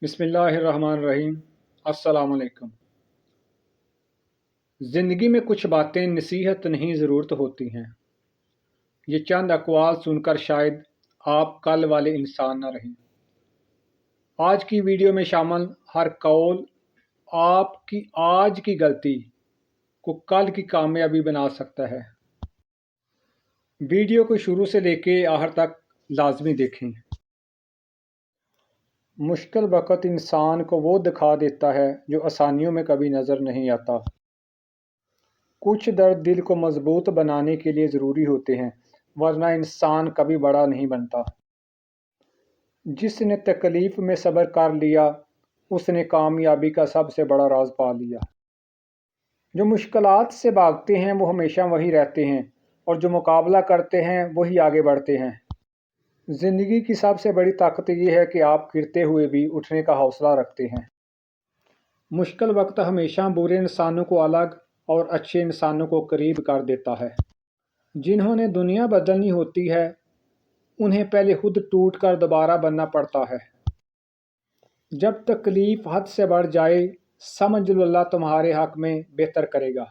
बिस्मिल्लाहिर्रहमानिर्रहीम। अस्सलाम वालेकुम। ज़िंदगी में कुछ बातें नसीहत नहीं ज़रूरत होती हैं। ये चंद अक़वाल सुनकर शायद आप कल वाले इंसान न रहें। आज की वीडियो में शामिल हर कौल आपकी आज की गलती को कल की कामयाबी बना सकता है। वीडियो को शुरू से लेके आखिर तक लाजमी देखें। मुश्किल वक़्त इंसान को वो दिखा देता है जो आसानियों में कभी नज़र नहीं आता। कुछ दर्द दिल को मजबूत बनाने के लिए ज़रूरी होते हैं, वरना इंसान कभी बड़ा नहीं बनता। जिसने तकलीफ़ में सब्र कर लिया, उसने कामयाबी का सबसे बड़ा राज पा लिया। जो मुश्किलात से भागते हैं वो हमेशा वहीं रहते हैं, और जो मुकाबला करते हैं वही आगे बढ़ते हैं। ज़िंदगी की सबसे बड़ी ताकत ये है कि आप गिरते हुए भी उठने का हौसला रखते हैं। मुश्किल वक्त हमेशा बुरे इंसानों को अलग और अच्छे इंसानों को करीब कर देता है। जिन्होंने दुनिया बदलनी होती है, उन्हें पहले खुद टूट कर दोबारा बनना पड़ता है। जब तकलीफ़ हद से बढ़ जाए, समझ लो अल्लाह तुम्हारे हक़ में बेहतर करेगा।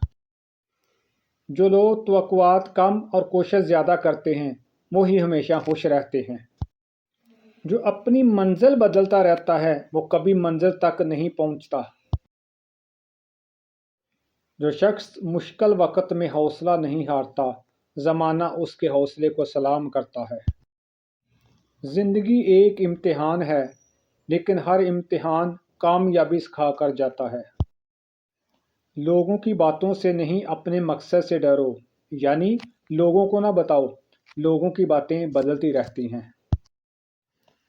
जो लोग तवक्कुआत कम और कोशिश ज़्यादा करते हैं, वही हमेशा खुश रहते हैं। जो अपनी मंजिल बदलता रहता है, वो कभी मंजिल तक नहीं पहुंचता। जो शख्स मुश्किल वक़्त में हौसला नहीं हारता, ज़माना उसके हौसले को सलाम करता है। ज़िंदगी एक इम्तिहान है, लेकिन हर इम्तिहान कामयाबी सिखा कर जाता है। लोगों की बातों से नहीं, अपने मकसद से डरो। यानी लोगों को ना बताओ, लोगों की बातें बदलती रहती हैं।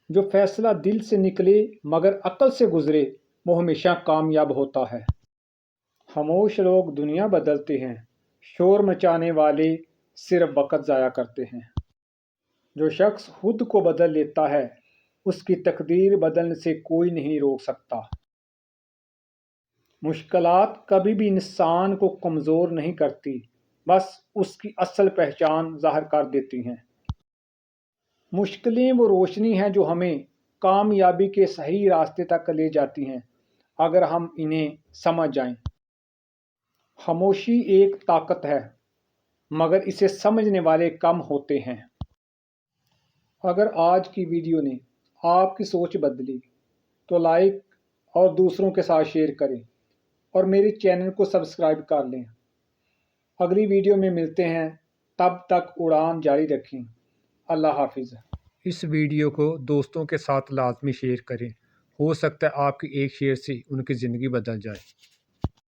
जो फैसला दिल से निकले मगर अक्ल से गुजरे, वो हमेशा कामयाब होता है। खामोश लोग दुनिया बदलते हैं, शोर मचाने वाले सिर्फ वक़्त ज़ाया करते हैं। जो शख्स खुद को बदल लेता है, उसकी तकदीर बदलने से कोई नहीं रोक सकता। मुश्किलात कभी भी इंसान को कमज़ोर नहीं करती, बस उसकी असल पहचान ज़ाहिर कर देती हैं। मुश्किलें वो रोशनी हैं जो हमें कामयाबी के सही रास्ते तक ले जाती हैं, अगर हम इन्हें समझ जाएं। खामोशी एक ताकत है, मगर इसे समझने वाले कम होते हैं। अगर आज की वीडियो ने आपकी सोच बदली, तो लाइक और दूसरों के साथ शेयर करें, और मेरे चैनल को सब्सक्राइब कर लें। अगली वीडियो में मिलते हैं, तब तक उड़ान जारी रखें। अल्लाह हाफिज़। इस वीडियो को दोस्तों के साथ लाजमी शेयर करें। हो सकता है आपकी एक शेयर से उनकी ज़िंदगी बदल जाए।